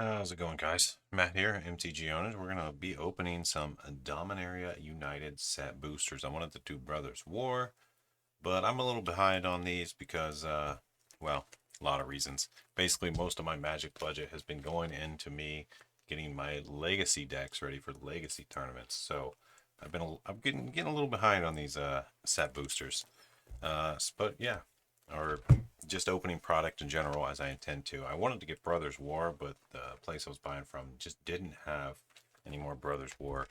How's it going, guys? Matt here, MTG Owners. We're going to be opening some Dominaria United set boosters. I wanted the Two Brothers War, but I'm a little behind on these because, well, a lot of reasons. Basically, most of my Magic budget has been going into me getting my Legacy decks ready for Legacy tournaments. So I'm getting a little behind on these set boosters. But yeah, or just opening product in general as I intend to. I wanted to get Brothers War, but the place I was buying from just didn't have any more Brothers War.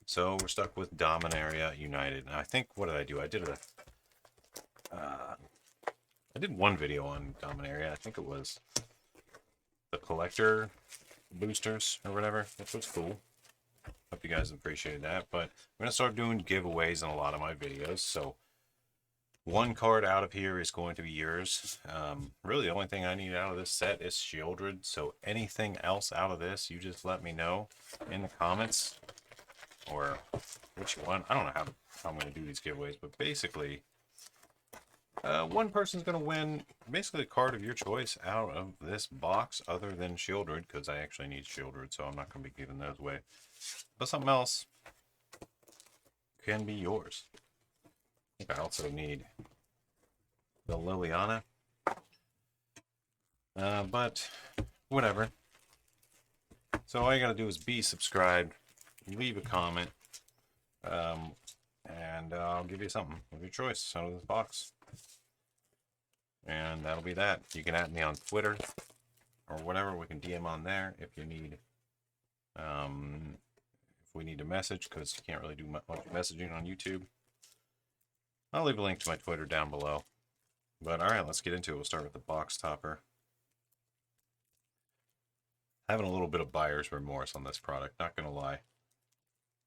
So we're stuck with Dominaria United. And I think, what did I do? I did one video on Dominaria. I think it was the collector boosters or whatever, which was cool. Hope you guys appreciated that. But I'm going to start doing giveaways in a lot of my videos. So one card out of here is going to be yours. Really, the only thing I need out of this set is Shieldred. So anything else out of this, you just let me know in the comments. Or which one. I don't know how I'm going to do these giveaways. But basically, one person's going to win basically a card of your choice out of this box other than Shieldred. Because I actually need Shieldred, so I'm not going to be giving those away. But something else can be yours. I think I also need the Liliana. But whatever. So all you gotta do is be subscribed, leave a comment, and I'll give you something of your choice out of this box. And that'll be that. You can add me on Twitter or whatever. We can DM on there if you need. If we need to message, because you can't really do much messaging on YouTube. I'll leave a link to my Twitter down below. But alright, let's get into it. We'll start with the box topper. Having a little bit of buyer's remorse on this product, not gonna lie.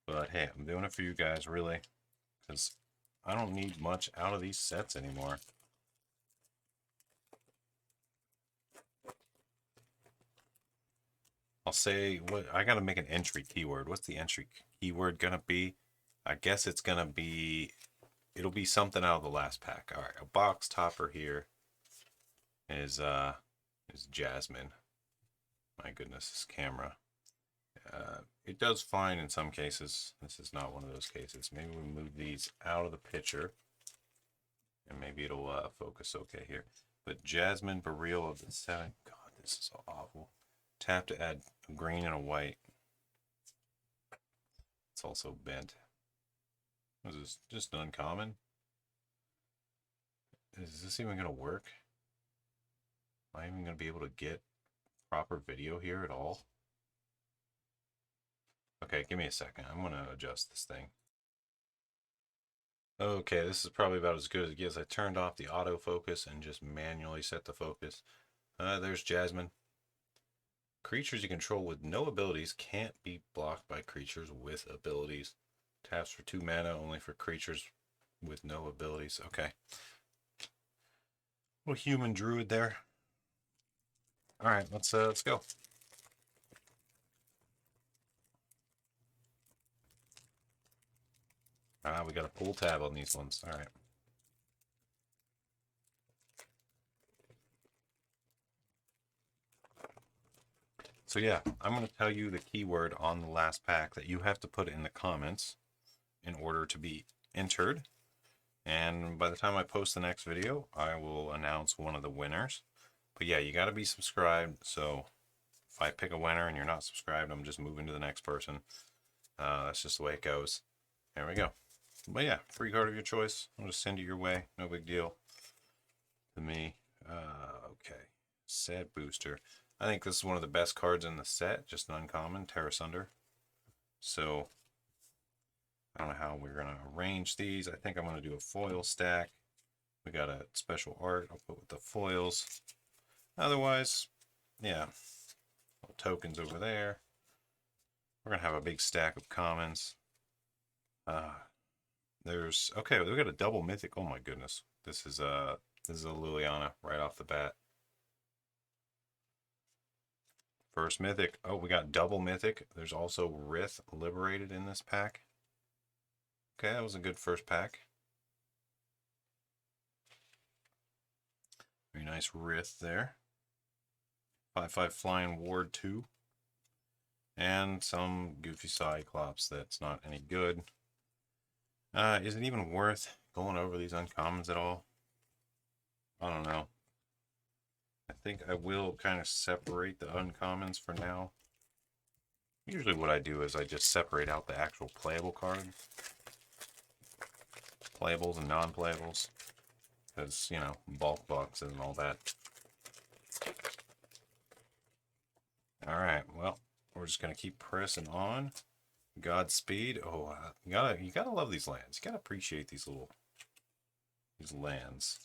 But hey, I'm doing it for you guys, really, because I don't need much out of these sets anymore. I'll say, what I gotta make an entry keyword. What's the entry keyword gonna be? I guess it's gonna be, it'll be something out of the last pack. All right, a box topper here is Jasmine. My goodness, this camera. It does fine in some cases. This is not one of those cases. Maybe we move these out of the picture, and maybe it'll focus okay here. But Jasmine Barreal of the 7. God, this is so awful. Tap to add a green and a white. It's also bent. This is just uncommon. Is this even going to work? Am I even going to be able to get proper video here at all? Okay, give me a second. I'm going to adjust this thing. Okay, this is probably about as good as it gets. I turned off the autofocus and just manually set the focus. There's Jasmine. Creatures you control with no abilities can't be blocked by creatures with abilities. Taps for 2 mana, only for creatures with no abilities. Okay. Little human druid there. Alright, let's go. We got a pull tab on these ones. Alright. So yeah, I'm going to tell you the keyword on the last pack that you have to put in the comments in order to be entered. And by the time I post the next video, I will announce one of the winners. But yeah, you got to be subscribed. So if I pick a winner and you're not subscribed, I'm just moving to the next person. That's just the way it goes. There we go. But yeah, free card of your choice. I'll just send it your way. No big deal to me. Okay. Set booster. I think this is one of the best cards in the set. Just an uncommon. Terra Sunder. So I don't know how we're going to arrange these. I think I'm going to do a foil stack. We got a special art I'll put with the foils. Otherwise, yeah. Little tokens over there. We're going to have a big stack of commons. There's, okay, we got a double mythic. Oh my goodness. This is a Liliana right off the bat. First mythic. Oh, we got double mythic. There's also Rith Liberated in this pack. Okay, that was a good first pack. Very nice Rith there. 5/5 Flying Ward 2. And some goofy Cyclops that's not any good. Is it even worth going over these uncommons at all? I don't know. I think I will kind of separate the uncommons for now. Usually what I do is I just separate out the actual playable cards. Playables and non-playables. Because, you know, bulk boxes and all that. Alright, well, we're just going to keep pressing on. Godspeed. Oh, you gotta love these lands. You gotta appreciate these lands.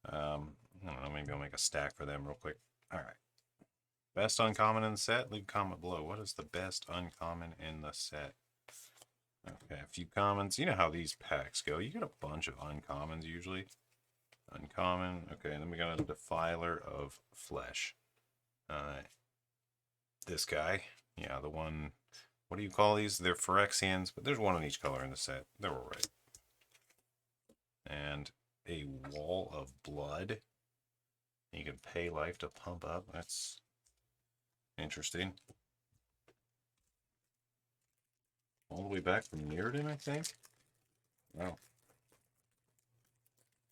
I don't know, maybe I'll make a stack for them real quick. Alright. Best uncommon in the set? Leave a comment below. What is the best uncommon in the set? Okay, a few comments. You know how these packs go. You get a bunch of uncommons usually. Uncommon. Okay, and then we got a Defiler of Flesh. This guy. Yeah, the one... What do you call these? They're Phyrexians, but there's one in each color in the set. They're alright. And a Wall of Blood. You can pay life to pump up. That's interesting. All the way back from Mirrodin, I think. Wow.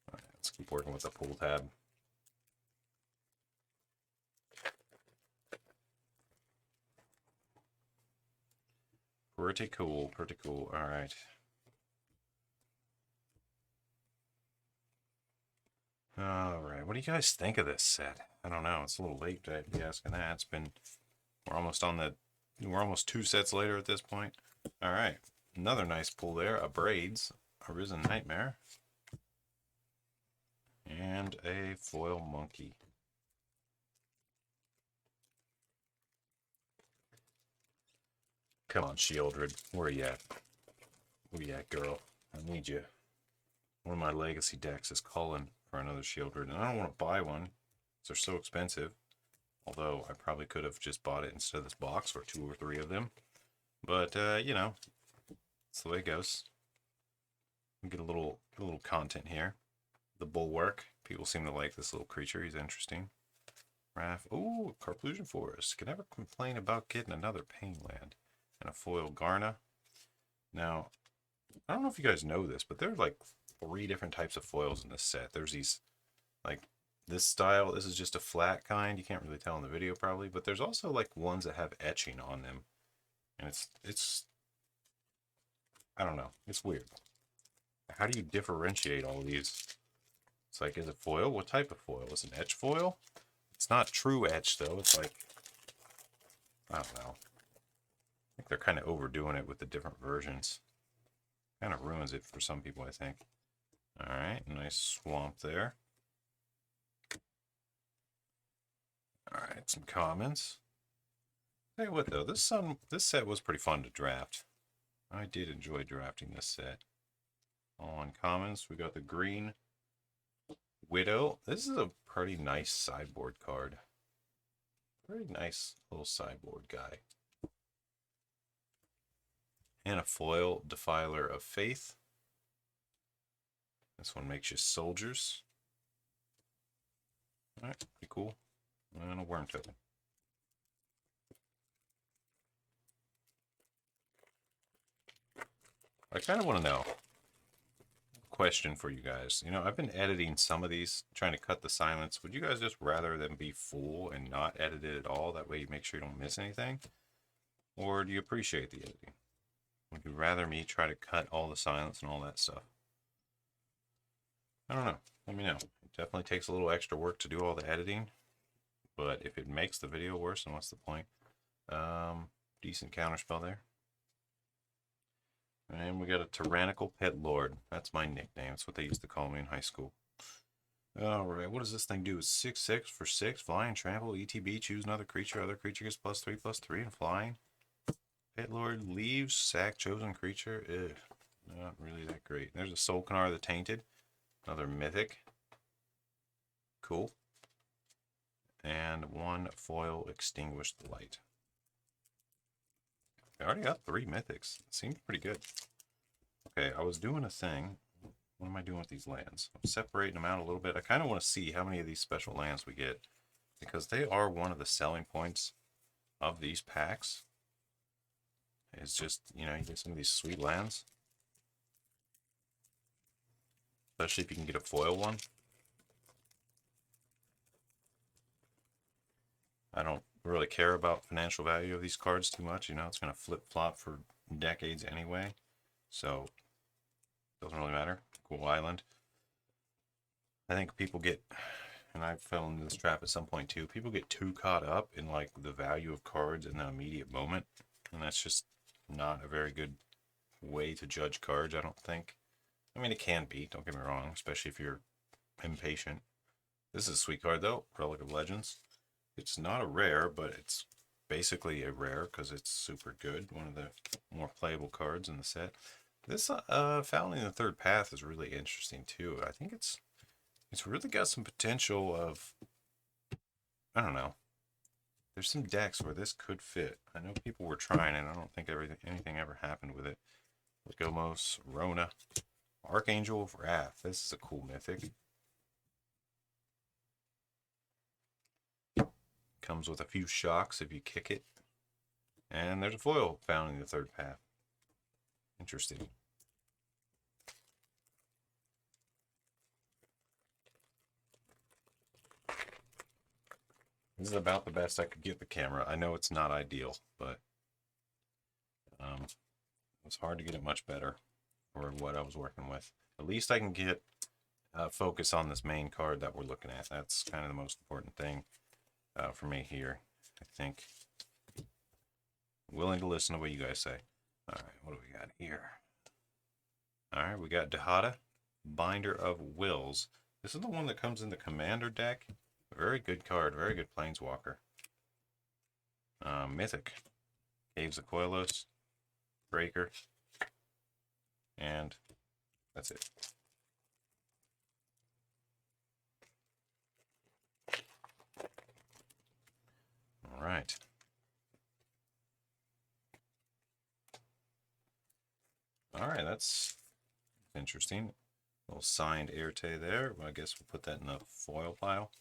Alright, let's keep working with the pull tab. Pretty cool, pretty cool. Alright. Alright, what do you guys think of this set? I don't know, it's a little late to be asking that. We're almost 2 sets later at this point. Alright, another nice pull there. A Braids, a Risen Nightmare, and a Foil Monkey. Come on, Shieldred. Where you at? Where you at, girl? I need you. One of my legacy decks is calling for another Shieldred, and I don't want to buy one because they're so expensive. Although I probably could have just bought it instead of this box, or 2 or 3 of them. But you know, that's the way it goes. We get a little content here. The Bulwark. People seem to like this little creature. He's interesting. Wrath. Ooh, Carplusion Forest. Can never complain about getting another Pain Land. And a foil Garna. Now, I don't know if you guys know this, but there are like 3 different types of foils in this set. There's these, like, this style. This is just a flat kind. You can't really tell in the video probably, but there's also like ones that have etching on them. And it's I don't know. It's weird. How do you differentiate all these? It's like, is it foil? What type of foil? Is it an etch foil? It's not true etch though. It's like, I don't know. I think they're kind of overdoing it with the different versions. Kind of ruins it for some people, I think. Alright, nice swamp there. Alright, some comments. Tell you what though, this set was pretty fun to draft. I did enjoy drafting this set. On commons, we got the Green Widow. This is a pretty nice sideboard card. Very nice little sideboard guy. And a foil Defiler of Faith. This one makes you soldiers. Alright, pretty cool. And a Worm token. I kind of want to know. Question for you guys. You know, I've been editing some of these, trying to cut the silence. Would you guys just rather them be full and not edited at all? That way you make sure you don't miss anything? Or do you appreciate the editing? Would you rather me try to cut all the silence and all that stuff? I don't know. Let me know. It definitely takes a little extra work to do all the editing. But if it makes the video worse, then what's the point? Decent counterspell there. And we got a Tyrannical Pet Lord. That's my nickname. That's what they used to call me in high school. Alright, what does this thing do? It's 6/6 for 6. Fly and trample. ETB. Choose another creature. Other creature gets +3/+3 and flying. Pet Lord leaves. Sack chosen creature. Ugh, not really that great. There's a Solkanar the Tainted. Another mythic. Cool. And 1 foil Extinguished Light. I already got 3 mythics. It seems pretty good. Okay, I was doing a thing. What am I doing with these lands? I'm separating them out a little bit. I kind of want to see how many of these special lands we get, because they are one of the selling points of these packs is just, you know, you get some of these sweet lands. Especially if you can get a foil one. I don't really care about financial value of these cards too much. You know, it's going to flip-flop for decades anyway. So, doesn't really matter. Cool island. I think people get, and I fell into this trap at some point too, people get too caught up in like the value of cards in the immediate moment. And that's just not a very good way to judge cards, I don't think. I mean, it can be, don't get me wrong, especially if you're impatient. This is a sweet card though, Relic of Legends. It's not a rare, but it's basically a rare because it's super good. One of the more playable cards in the set. This Founding the Third Path is really interesting too. I think it's really got some potential of, I don't know. There's some decks where this could fit. I know people were trying it. I don't think anything ever happened with it. Legomos, Rona, Archangel of Wrath. This is a cool mythic. Comes with a few shocks if you kick it. And there's a foil found in the Third Path. Interesting. This is about the best I could get the camera. I know it's not ideal, but it's hard to get it much better for what I was working with. At least I can get focus on this main card that we're looking at. That's kind of the most important thing for me here, I think. Willing to listen to what you guys say. All right, what do we got here? All right, we got Dahada, Binder of Wills. This is the one that comes in the Commander deck. A very good card, very good Planeswalker. Mythic, Caves of Koilos, Breaker, and that's it. All right. All right, that's interesting. A little signed Erte there. Well, I guess we'll put that in the foil pile.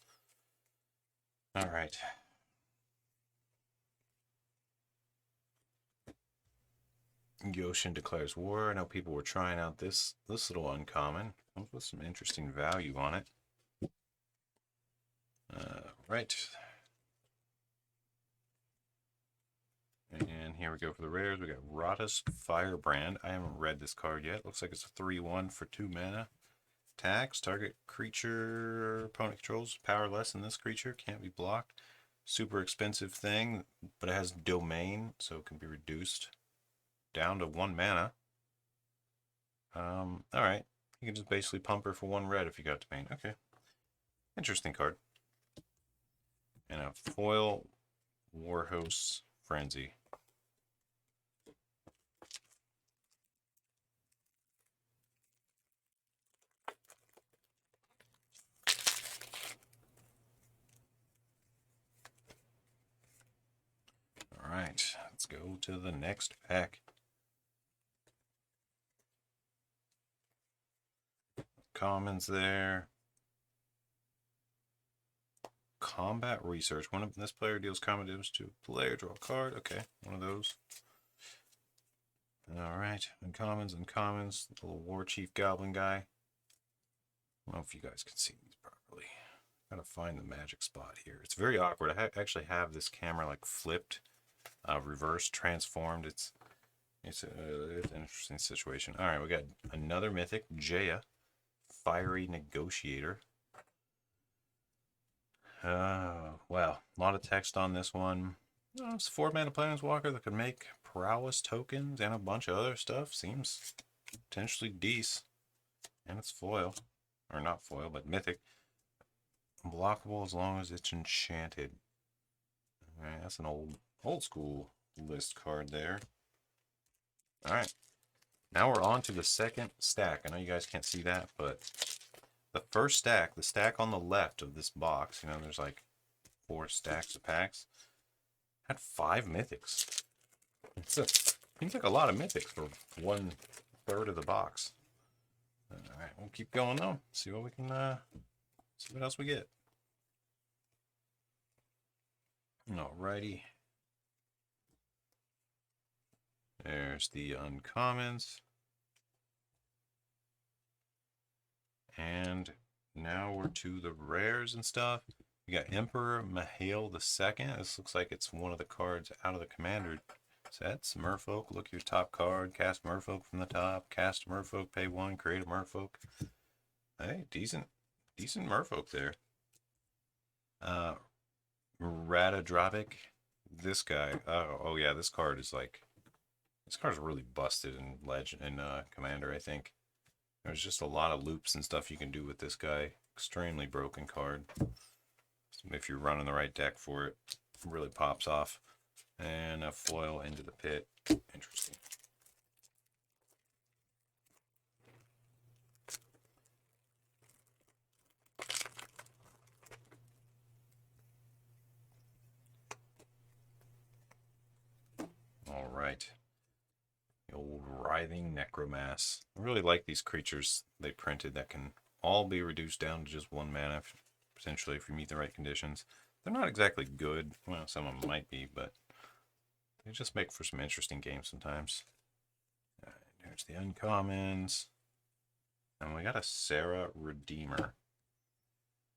All right. Yoshin Declares War. I know people were trying out this little uncommon. Comes with some interesting value on it. Right. And here we go for the rares. We got Ratta's Firebrand. I haven't read this card yet. Looks like it's a 3/1 for 2 mana. Attacks. Target creature opponent controls power less than this creature. Can't be blocked. Super expensive thing, but it has domain, so it can be reduced down to 1 mana. Alright. You can just basically pump her for 1 red if you got domain. Okay. Interesting card. And a foil Warhost Frenzy. Alright, let's go to the next pack. Commons there. Combat Research. One of this player deals combat damage to a player. Draw a card. Okay, one of those. Alright, uncommons. The little War Chief Goblin guy. I don't know if you guys can see these properly. Gotta find the magic spot here. It's very awkward. I actually have this camera like flipped, reverse transformed. It's an interesting situation. All right, we got another mythic, Jaya, Fiery Negotiator. Wow, a lot of text on this one. It's 4 mana Planeswalker that could make prowess tokens and a bunch of other stuff. Seems potentially decent. And it's foil. Or not foil, but mythic. Unblockable as long as it's enchanted. Alright, that's an old school list card there. Alright. Now we're on to the second stack. I know you guys can't see that, but the first stack, the stack on the left of this box, you know, there's like 4 stacks of packs, had 5 mythics. Seems like a lot of mythics for 1/3 of the box. Alright, we'll keep going though. See what we can, see what else we get. Alrighty. There's the uncommons. And now we're to the rares and stuff. We got Emperor Mihail II. This looks like it's one of the cards out of the commander sets. Merfolk, look your top card. Cast Merfolk from the top. Cast Merfolk, pay 1, create a Merfolk. Hey, decent Merfolk there. Radadrovic. This guy. Oh yeah, this card is really busted in Legend and Commander, I think. There's just a lot of loops and stuff you can do with this guy. Extremely broken card. If you're running the right deck for it, it really pops off. And a foil into the pit. Interesting. All right. The old writhing necromass. I really like these creatures they printed that can all be reduced down to just 1 mana, potentially if you meet the right conditions. They're not exactly good. Well, some of them might be, but they just make for some interesting games sometimes. All right, there's the uncommons. And we got a Sarah Redeemer.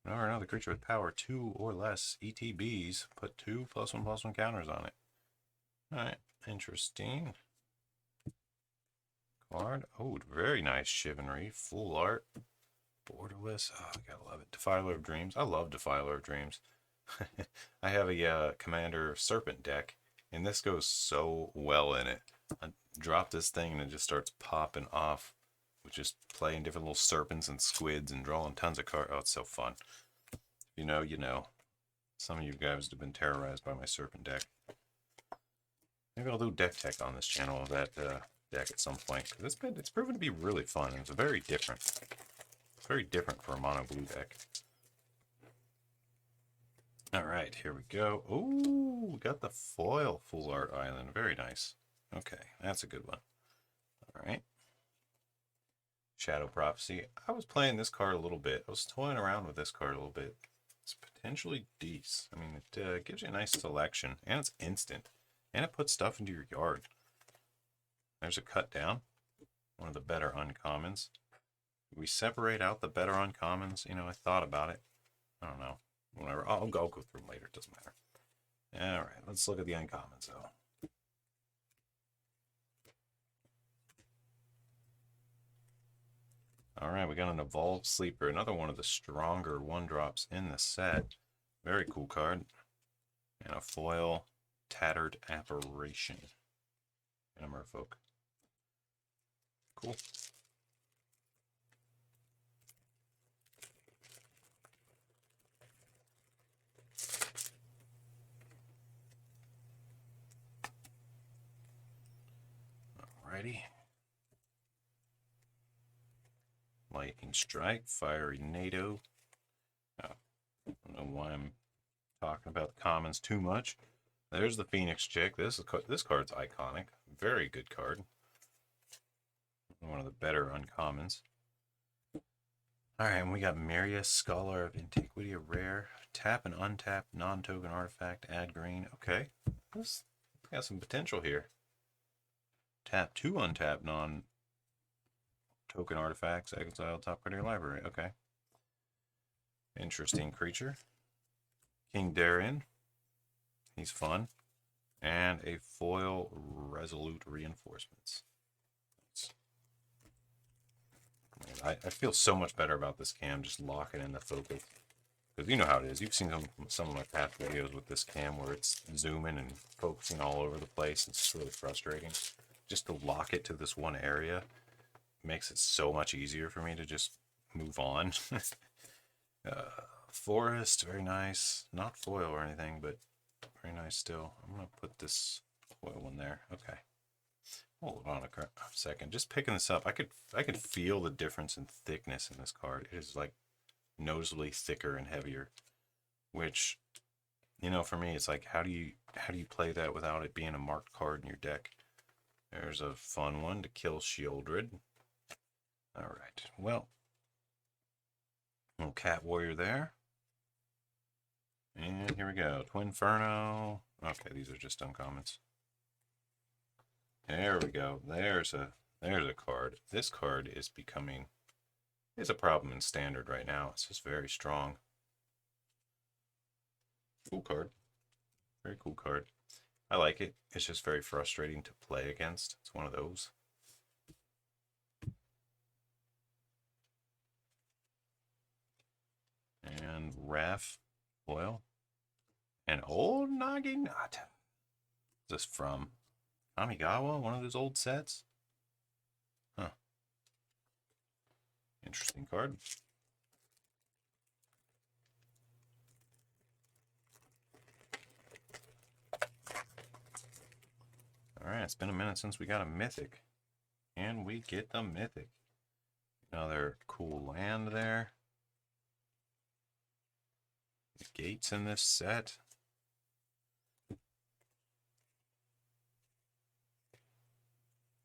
Whenever another creature with power 2 or less ETBs, put 2 +1/+1 counters on it. Alright, interesting. Card. Oh, very nice Chivalry. Full art. Borderless. Oh, I gotta love it. Defiler of Dreams. I love Defiler of Dreams. I have a Commander Serpent deck, and this goes so well in it. I drop this thing and it just starts popping off with just playing different little serpents and squids and drawing tons of cards. Oh, it's so fun. You know, you know. Some of you guys have been terrorized by my Serpent deck. Maybe I'll do deck tech on this channel of that deck at some point. It's proven to be really fun. It's very different. It's very different for a mono blue deck. Alright, here we go. Oh, we got the foil full art island. Very nice. Okay, that's a good one. Alright. Shadow Prophecy. I was playing this card a little bit. I was toying around with this card a little bit. It's potentially decent. I mean, it gives you a nice selection, and it's instant. And it puts stuff into your yard. There's a cut down. One of the better uncommons. We separate out the better uncommons. You know, I thought about it. I don't know. Whatever. I'll go through them later. It doesn't matter. Alright, let's look at the uncommons, though. Alright, we got an Evolved Sleeper. Another one of the stronger 1-drops in the set. Very cool card. And a foil Tattered Apparition. And a Merfolk. Cool. Alrighty. Lightning Strike, Fiery NATO. Oh, I don't know why I'm talking about the commons too much. There's the Phoenix Chick. This card's iconic. Very good card. One of the better uncommons. Alright, and we got Miria, Scholar of Antiquity, a rare. Tap an untapped non-token artifact, add green. Okay, this got some potential here. Tap 2 untapped non-token artifacts, exile top card of your library. Okay. Interesting creature. King Darien. He's fun. And a foil Resolute Reinforcements. I feel so much better about this cam just locking in the focus. Because you know how it is. You've seen some of my past videos with this cam where it's zooming and focusing all over the place. It's just really frustrating. Just to lock it to this one area makes it so much easier for me to just move on. Forest, very nice. Not foil or anything, but very nice still. I'm going to put this foil one there. Okay. Hold on a second. Just picking this up, I could feel the difference in thickness in this card. It is like noticeably thicker and heavier, which, you know, for me, it's like how do you play that without it being a marked card in your deck? There's a fun one to kill Shieldred. All right. Well, little Cat Warrior there. And here we go. Twinferno. Okay, these are just uncommons. There we go. There's a card. This card is becoming a problem in standard right now. It's just very strong. Cool card. Very cool card. I like it. It's just very frustrating to play against. It's one of those. And Raf Foil. And old Naginata. Is this from Kamigawa? One of those old sets? Huh. Interesting card. Alright, it's been a minute since we got a mythic. And we get the mythic. Another cool land there. The gates in this set.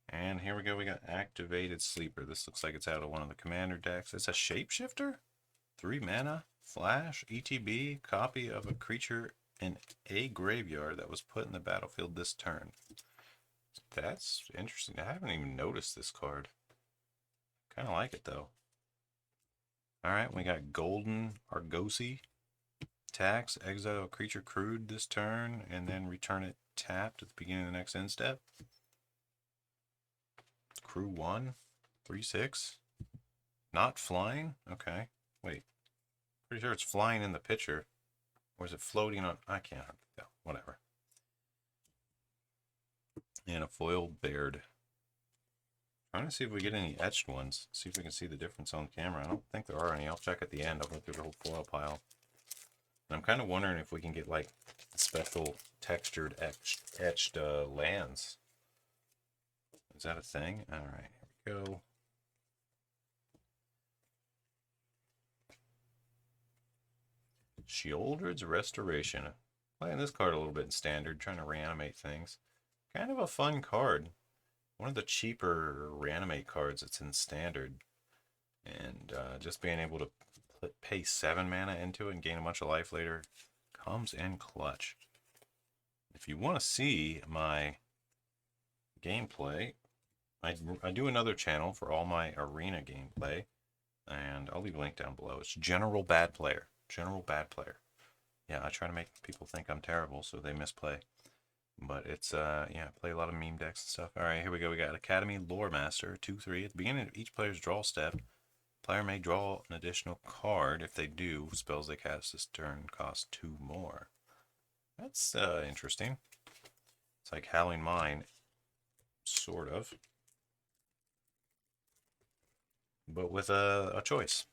And here we go, we got Activated Sleeper. This looks like it's out of one of the commander decks. It's a shapeshifter? 3 mana, flash, ETB, copy of a creature in a graveyard that was put in the battlefield this turn. That's interesting. I haven't even noticed this card. Kind of like it though. Alright, we got Golden Argosy. Tax, exile a creature crewed this turn, and then return it tapped at the beginning of the next end step. Crew 1, 3/6. Not flying? Okay. Wait. Pretty sure it's flying in the picture. Or is it floating on? I can't tell. Whatever. And a foil Baird. Trying to see if we get any etched ones. See if we can see the difference on camera. I don't think there are any. I'll check at the end. I'll go through the whole foil pile. And I'm kind of wondering if we can get like special textured etched lands. Is that a thing? Alright, here we go. Sheoldred's Restoration. Playing this card a little bit in standard, trying to reanimate things. Kind of a fun card. One of the cheaper reanimate cards that's in standard. And just being able to pay 7 mana into it and gain a bunch of life later comes in clutch. If you want to see my gameplay, I do another channel for all my arena gameplay, and I'll leave a link down below. It's General Bad Player. General Bad Player. Yeah, I try to make people think I'm terrible so they misplay. But it's, yeah, I play a lot of meme decks and stuff. Alright, here we go. We got Academy Lore Master, 2/3. At the beginning of each player's draw step, player may draw an additional card. If they do, spells they cast this turn cost 2 more. That's interesting. It's like Howling Mine, sort of. But with a choice.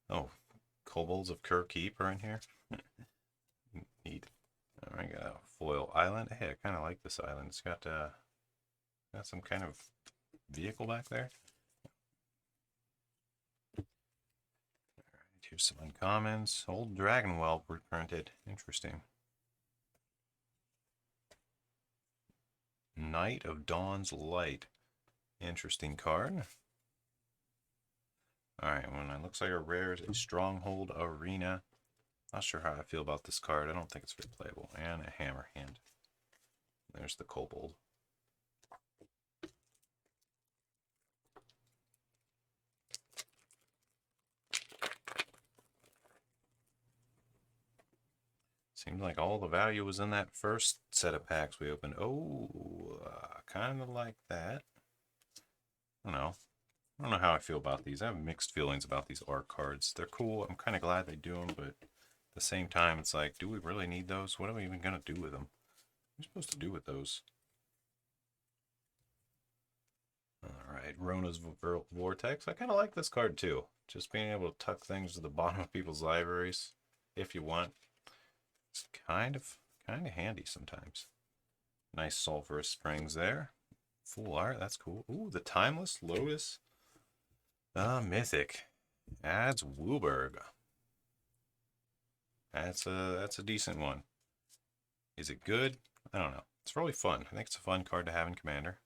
Oh, Kobolds of Kerr Keep are in here. Neat. Alright, got a foil island. Hey, I kind of like this island. It's got some kind of vehicle back there. Alright, here's some uncommons. Old Dragon Whelp reprinted. Interesting. Knight of Dawn's Light. Interesting card. Alright, well, it looks like a rare is a Stronghold Arena. Not sure how I feel about this card. I don't think it's very playable. And a Hammer Hand. There's the Kobold. Seems like all the value was in that first set of packs we opened. Oh, kind of like that. I don't know how I feel about these. I have mixed feelings about these art cards. They're cool. I'm kind of glad they do them, but at the same time, it's like, do we really need those? What are we even going to do with them? What are we supposed to do with those? Alright, Rona's Vortex. I kind of like this card too. Just being able to tuck things to the bottom of people's libraries, if you want. It's kind of handy sometimes. Nice Sulphurous Springs there. Full art, that's cool. Ooh, the Timeless Lotus. Mythic. Adds Wooburg. That's a decent one. Is it good? I don't know. It's really fun. I think it's a fun card to have in Commander.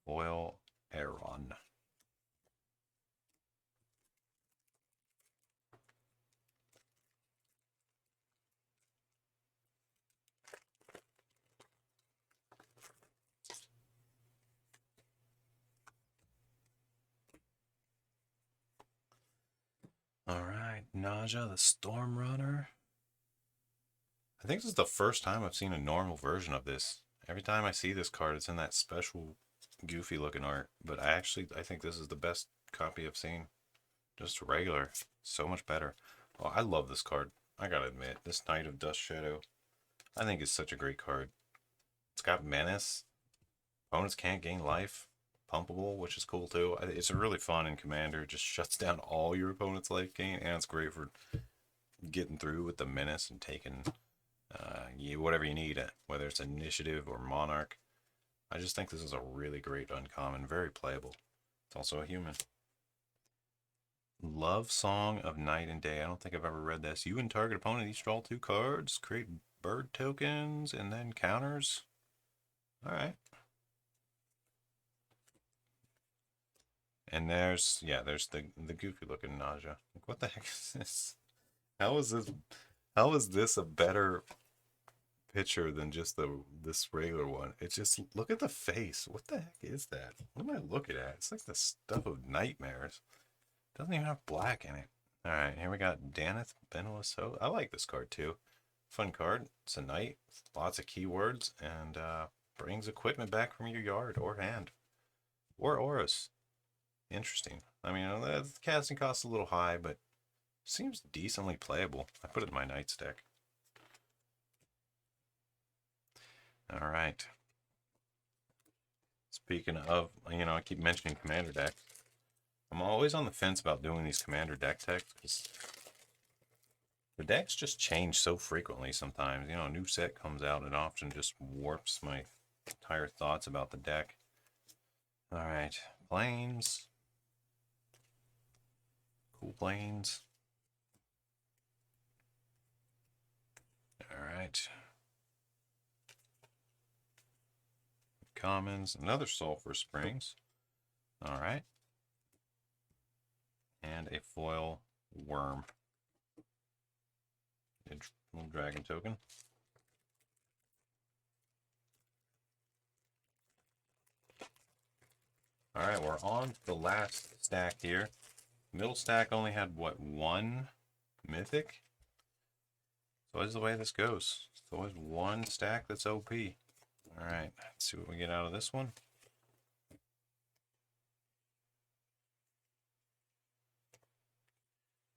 Foil Aeron. Naja, the Storm Runner. I think this is the first time I've seen a normal version of this. Every time I see this card, it's in that special goofy looking art. But I think this is the best copy I've seen. Just regular. So much better. Oh, I love this card. I gotta admit, this Knight of Dust Shadow, I think is such a great card. It's got Menace. Opponents can't gain life. Pumpable, which is cool too. It's really fun in Commander. It just shuts down all your opponent's life gain, and it's great for getting through with the Menace and taking whatever you need, whether it's Initiative or Monarch. I just think this is a really great uncommon, very playable. It's also a human. Love Song of Night and Day. I don't think I've ever read this. You and target opponent each draw 2 cards, create bird tokens, and then counters. Alright. And there's the goofy looking Naja. Like, what the heck is this? How is this a better picture than just this regular one? It's just, look at the face. What the heck is that? What am I looking at? It's like the stuff of nightmares. Doesn't even have black in it. Alright, here we got Daneth Beneless. I like this card too. Fun card. It's a knight. Lots of keywords. And brings equipment back from your yard or hand. Or auras. Interesting. I mean, the casting cost a little high, but seems decently playable. I put it in my Knights deck. Alright. Speaking of, I keep mentioning Commander deck. I'm always on the fence about doing these Commander deck techs because the decks just change so frequently sometimes. A new set comes out and often just warps my entire thoughts about the deck. Alright, Plains. Cool Plains. Alright. Commons, another Sulphur Springs. Alright. And a foil worm. A little dragon token. Alright, we're on the last stack here. Middle stack only had, what, 1 mythic? So this is the way this goes. It's always 1 stack that's OP. Alright, let's see what we get out of this one.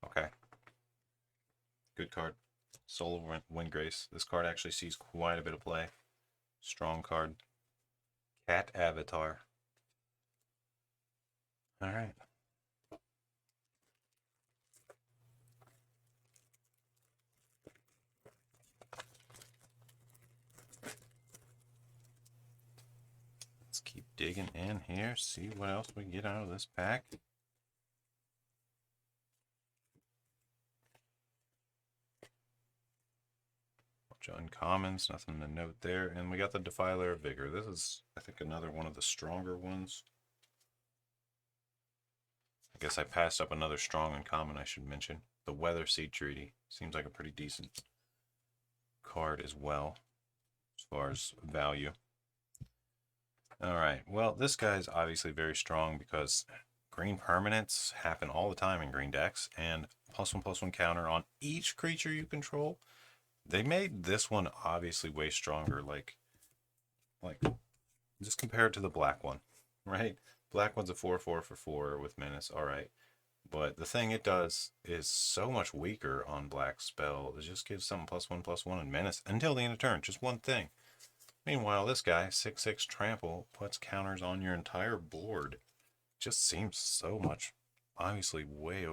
Okay. Good card. Soul of Windgrace. This card actually sees quite a bit of play. Strong card. Cat Avatar. Alright. Let's keep digging in here, see what else we get out of this pack. Uncommons, nothing to note there. And we got the Defiler of Vigor. This is, I think, another one of the stronger ones. I guess I passed up another strong uncommon I should mention. The Weather Seed Treaty. Seems like a pretty decent card as well, as far as value. Alright, well, this guy's obviously very strong because green permanents happen all the time in green decks, and +1/+1 counter on each creature you control. They made this one obviously way stronger, like just compare it to the black one, right? Black one's a 4/4 for 4 with menace, alright. But the thing it does is so much weaker on black spell. It just gives something +1/+1 and menace until the end of turn, just one thing. Meanwhile, this guy, 6/6 trample, puts counters on your entire board. Just seems so much, obviously way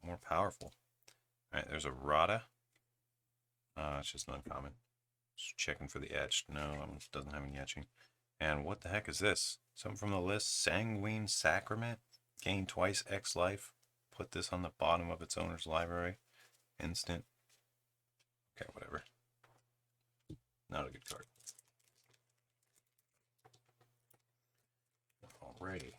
more powerful. Alright, there's a Rada. It's just an uncommon. Just checking for the etched. No, it doesn't have any etching. And what the heck is this? Something from the list. Sanguine Sacrament. Gain twice X life. Put this on the bottom of its owner's library. Instant. Okay, whatever. Not a good card. Alrighty.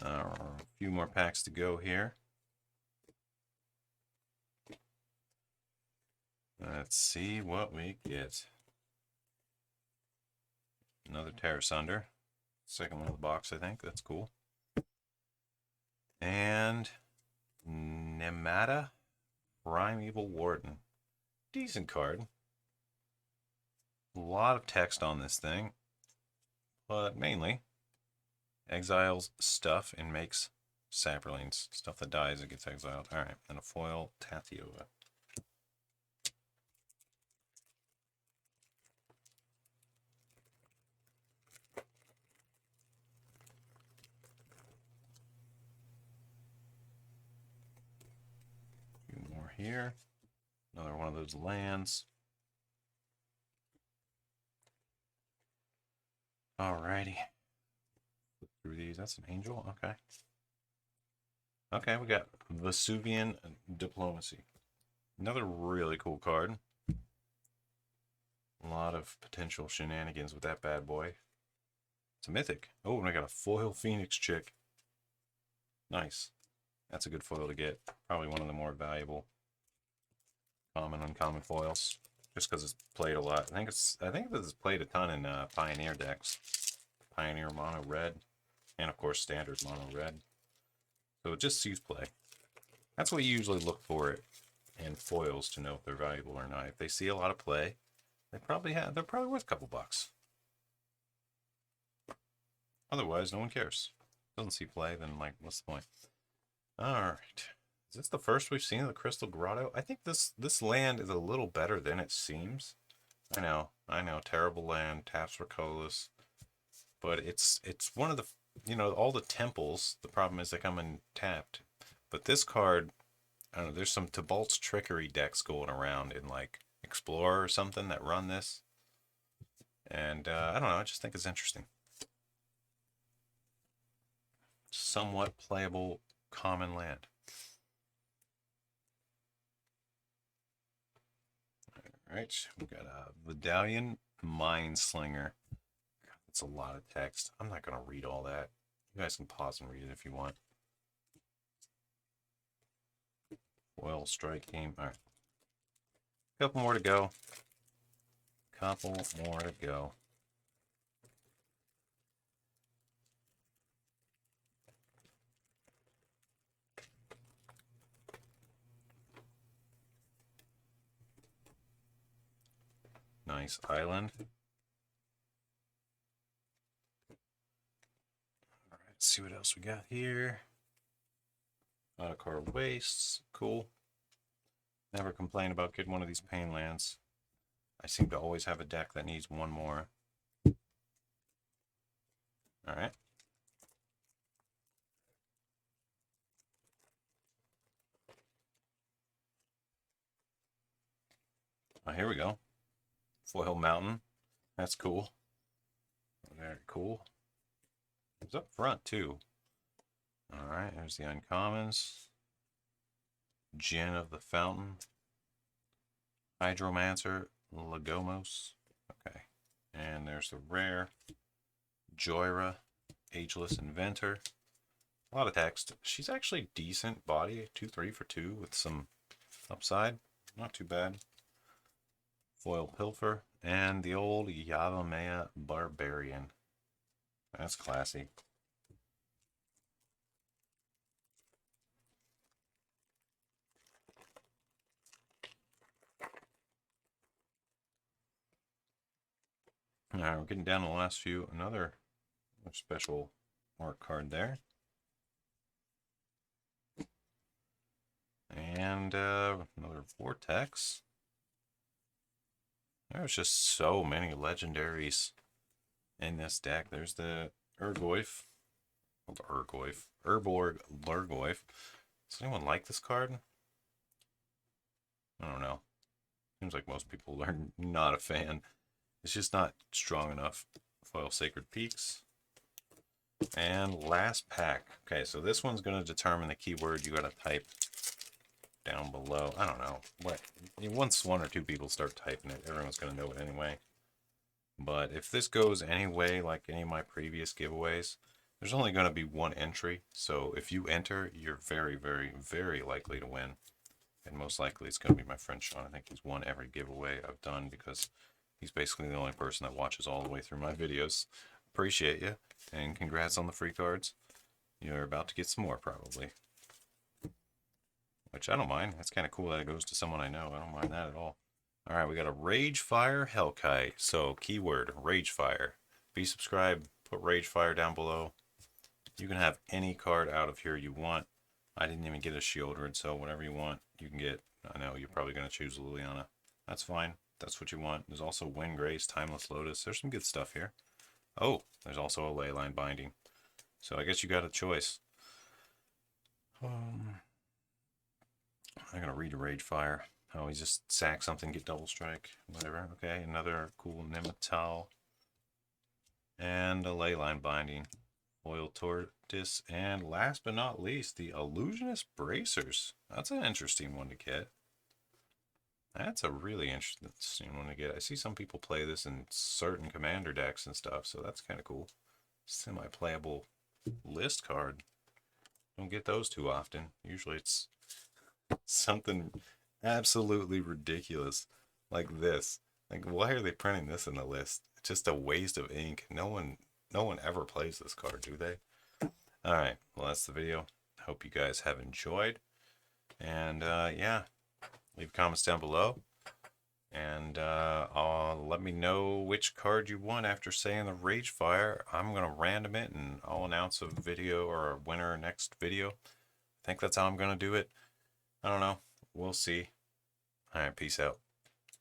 A few more packs to go here. Let's see what we get. Another Terra Sunder. Second one of the box, I think. That's cool. And Nemata Primeval Warden. Decent card. A lot of text on this thing, but mainly exiles stuff and makes saprolines. Stuff that dies and gets exiled. Alright, and a foil Tatioa. A few more here. Another one of those lands. Alrighty. Flip through these. That's an angel. Okay. Okay, we got Vesuvian Diplomacy. Another really cool card. A lot of potential shenanigans with that bad boy. It's a mythic. Oh, and I got a foil Phoenix chick. Nice. That's a good foil to get. Probably one of the more valuable common, uncommon foils. Just because it's played a lot. I think this is played a ton in Pioneer decks. Pioneer mono red. And of course standard mono red. So it just sees play. That's what you usually look for it in foils to know if they're valuable or not. If they see a lot of play, they're probably worth a couple bucks. Otherwise, no one cares. Doesn't see play, then like, what's the point? Alright. Is this the first we've seen of the Crystal Grotto? I think this land is a little better than it seems. I know, terrible land, taps for colorless. But it's one of the, all the temples, the problem is they come in tapped. But this card, I don't know, there's some Tibalt's Trickery decks going around in like Explorer or something that run this. And I don't know, I just think it's interesting. Somewhat playable common land. Alright, we've got a Vidalian Mineslinger. That's a lot of text. I'm not going to read all that. You guys can pause and read it if you want. Foil strike game. Alright. Couple more to go. Nice island. Alright, let's see what else we got here. Card wastes. Cool. Never complain about getting one of these pain lands. I seem to always have a deck that needs one more. Alright. Oh, here we go. Foil Mountain. That's cool. Very cool. It's up front, too. Alright, there's the uncommons. Gin of the Fountain. Hydromancer. Lagomos. Okay. And there's the rare. Joyra. Ageless Inventor. A lot of text. She's actually decent body. 2/3 for 2 with some upside. Not too bad. Foil Pilfer. And the old Yavimaya Barbarian. That's classy. Alright, we're getting down to the last few. Another special mark card there. And another Vortex. There's just so many legendaries in this deck. There's the Urgoyf. Urborg Lurgoyf. Does anyone like this card? I don't know. Seems like most people are not a fan. It's just not strong enough. Foil Sacred Peaks. And last pack. Okay, so this one's going to determine the keyword you got to type down below. I don't know. Once one or two people start typing it, everyone's going to know it anyway. But if this goes any way like any of my previous giveaways, there's only going to be one entry. So if you enter, you're very, very, very likely to win. And most likely it's going to be my friend Sean. I think he's won every giveaway I've done because he's basically the only person that watches all the way through my videos. Appreciate you. and congrats on the free cards. You're about to get some more, probably. Which I don't mind. That's kind of cool that it goes to someone I know. I don't mind that at all. Alright, we got a Ragefire Hellkite. So, keyword, Ragefire. Be subscribed, put Ragefire down below. You can have any card out of here you want. I didn't even get a Shieldred, so whatever you want, you can get. I know you're probably going to choose Liliana. That's fine. That's what you want. There's also Wind Grace, Timeless Lotus. There's some good stuff here. Oh, there's also a Leyline Binding. So I guess you got a choice. I'm going to read a Ragefire. Oh, he just sack something, get double strike, whatever. Okay, another cool Nimital. And a Leyline Binding. Oil Tortoise, and last but not least, the Illusionist Bracers. That's an interesting one to get. That's a really interesting one to get. I see some people play this in certain commander decks and stuff, so that's kind of cool. Semi-playable list card. Don't get those too often. Usually it's something absolutely ridiculous like this. Like, why are they printing this in the list? It's just a waste of ink. No one ever plays this card, do they? Alright, well, that's the video. Hope you guys have enjoyed. And, yeah, leave comments down below. And let me know which card you want after saying the Ragefire. I'm going to random it, and I'll announce a video or a winner next video. I think that's how I'm going to do it. I don't know. We'll see. Alright, peace out.